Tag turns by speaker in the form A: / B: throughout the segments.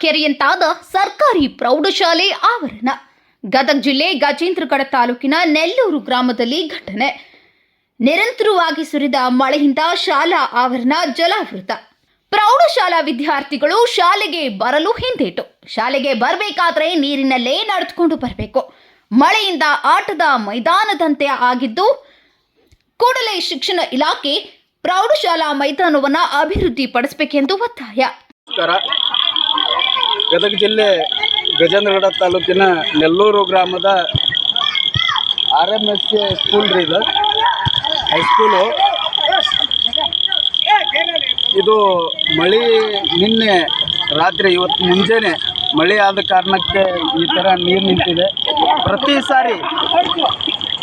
A: ಕೆರೆಯಂತಾದ ಸರ್ಕಾರಿ ಪ್ರೌಢಶಾಲೆ ಆವರಣ. ಗದಗ ಜಿಲ್ಲೆ ಗಜೇಂದ್ರಗಡ ತಾಲೂಕಿನ ನೆಲ್ಲೂರು ಗ್ರಾಮದಲ್ಲಿ ಘಟನೆ. ನಿರಂತರವಾಗಿ ಸುರಿದ ಮಳೆಯಿಂದ ಶಾಲಾ ಆವರಣ ಜಲಾವೃತ. ಪ್ರೌಢಶಾಲಾ ವಿದ್ಯಾರ್ಥಿಗಳು ಶಾಲೆಗೆ ಬರಲು ಹಿಂದೇಟು. ಶಾಲೆಗೆ ಬರಬೇಕಾದ್ರೆ ನೀರಿನಲ್ಲೇ ನಡೆದುಕೊಂಡು ಬರಬೇಕು. ಮಳೆಯಿಂದ ಆಟದ ಮೈದಾನದಂತೆ ಆಗಿದ್ದು, ಕೂಡಲೇ ಶಿಕ್ಷಣ ಇಲಾಖೆ ಪ್ರೌಢಶಾಲಾ ಮೈದಾನವನ್ನು ಅಭಿವೃದ್ಧಿಪಡಿಸಬೇಕೆಂದು ಒತ್ತಾಯ.
B: ಗದಗ ಜಿಲ್ಲೆ ಗಜೇಂದ್ರಗಡ ತಾಲೂಕಿನ ನೆಲ್ಲೂರು ಗ್ರಾಮದ RMS ಸ್ಕೂಲ್ ರೀ. ಇದು ಹೈಸ್ಕೂಲು. ಇದು ಮಳೆ ನಿನ್ನೆ ರಾತ್ರಿ ಇವತ್ತು ಮುಂಜಾನೆ ಮಳೆ ಆದ ಕಾರಣಕ್ಕೆ ಈ ಥರ ನೀರು ನಿಂತಿದೆ. ಪ್ರತಿ ಸಾರಿ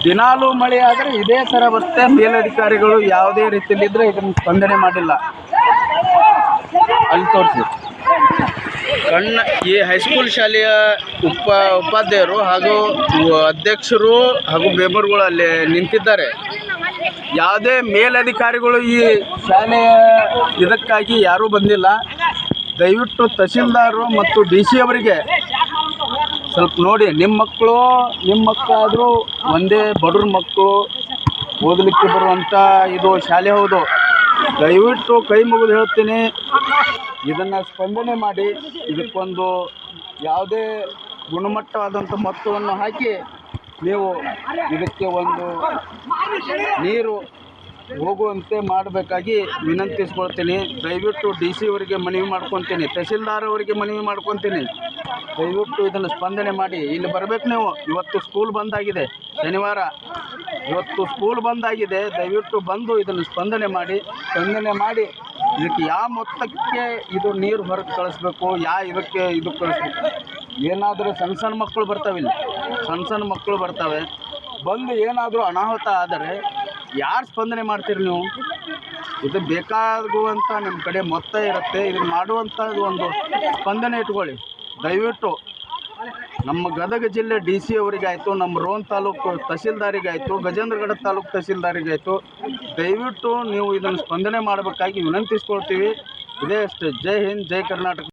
B: ದಿನಾಲೂ ಮಳೆ ಆದರೆ ಇದೇ ಥರ ಬರುತ್ತೆ. ಮೇಲಧಿಕಾರಿಗಳು ಯಾವುದೇ ರೀತಿಯಲ್ಲಿದ್ದರೆ ಇದನ್ನು ಸ್ಪಂದನೆ ಮಾಡಿಲ್ಲ. ಅಲ್ಲಿ ತೋರಿಸಿ ಈ ಹೈಸ್ಕೂಲ್ ಶಾಲೆಯ ಉಪಾಧ್ಯಾಯರು ಹಾಗೂ ಅಧ್ಯಕ್ಷರು ಹಾಗೂ ಮೆಂಬರ್ಗಳು ಅಲ್ಲಿ ನಿಂತಿದ್ದಾರೆ. ಯಾವುದೇ ಮೇಲಧಿಕಾರಿಗಳು ಈ ಶಾಲೆಯ ಇದಕ್ಕಾಗಿ ಯಾರೂ ಬಂದಿಲ್ಲ. ದಯವಿಟ್ಟು ತಹಸೀಲ್ದಾರರು ಮತ್ತು DC ಅವರಿಗೆ ಸ್ವಲ್ಪ ನೋಡಿ, ನಿಮ್ಮ ಮಕ್ಕಳಾದರೂ ಒಂದೇ ಬಡವ್ರ ಮಕ್ಕಳು ಓದಲಿಕ್ಕೆ ಬರುವಂಥ ಇದು ಶಾಲೆ ಹೌದು. ದಯವಿಟ್ಟು ಕೈ ಮುಗಿದು ಹೇಳ್ತೀನಿ, ಇದನ್ನು ಸ್ಪಂದನೆ ಮಾಡಿ ಇದಕ್ಕೊಂದು ಯಾವುದೇ ಗುಣಮಟ್ಟವಾದಂಥ ಮೊತ್ತವನ್ನು ಹಾಕಿ ನೀವು ಇದಕ್ಕೆ ಒಂದು ನೀರು ಹೋಗುವಂತೆ ಮಾಡಬೇಕಾಗಿ ವಿನಂತಿಸ್ಕೊಳ್ತೀನಿ. ದಯವಿಟ್ಟು DC ಅವರಿಗೆ ಮನವಿ ಮಾಡ್ಕೊತೀನಿ, ತಹಸೀಲ್ದಾರ್ ಅವರಿಗೆ ಮನವಿ ಮಾಡ್ಕೊತೀನಿ. ದಯವಿಟ್ಟು ಇದನ್ನು ಸ್ಪಂದನೆ ಮಾಡಿ ಇಲ್ಲಿ ಬರಬೇಕು ನೀವು. ಇವತ್ತು ಸ್ಕೂಲ್ ಬಂದಾಗಿದೆ, ಶನಿವಾರ, ಇವತ್ತು ಸ್ಕೂಲ್ ಬಂದಾಗಿದೆ. ದಯವಿಟ್ಟು ಬಂದು ಇದನ್ನು ಸ್ಪಂದನೆ ಮಾಡಿ ಇದಕ್ಕೆ ಯಾವ ಮೊತ್ತಕ್ಕೆ ಇದು ನೀರು ಹೊರಗೆ ಕಳಿಸ್ಬೇಕು, ಇದಕ್ಕೆ ಇದು ಕಳಿಸ್ಬೇಕು. ಏನಾದರೂ ಸಣ್ಣ ಮಕ್ಕಳು ಬರ್ತಾವೆ, ಇಲ್ಲಿ ಸಣ್ಣ ಮಕ್ಕಳು ಬರ್ತವೆ. ಬಂದು ಏನಾದರೂ ಅನಾಹುತ ಆದರೆ ಯಾರು ಸ್ಪಂದನೆ ಮಾಡ್ತೀರಿ ನೀವು? ಇದು ಬೇಕಾಗುವಂಥ ನಿಮ್ಮ ಕಡೆ ಮೊತ್ತ ಇರುತ್ತೆ. ಇದನ್ನು ಮಾಡುವಂಥದ್ದು ಒಂದು ಸ್ಪಂದನೆ ಇಟ್ಕೊಳ್ಳಿ ದಯವಿಟ್ಟು. ನಮ್ಮ ಗದಗ ಜಿಲ್ಲೆ DC ಅವರಿಗಾಯಿತು, ನಮ್ಮ ರೋಣ ತಾಲೂಕು ತಹಸೀಲ್ದಾರಿಗಾಯಿತು, ಗಜೇಂದ್ರಗಡ ತಾಲೂಕು ತಹಸೀಲ್ದಾರಿಗಾಯಿತು, ದಯವಿಟ್ಟು ನೀವು ಇದನ್ನು ಸ್ಪಂದನೆ ಮಾಡಬೇಕಾಗಿ ವಿನಂತಿಸ್ಕೊಳ್ತೀವಿ. ಇದೇ ಅಷ್ಟೇ. ಜೈ ಹಿಂದ್, ಜೈ ಕರ್ನಾಟಕ.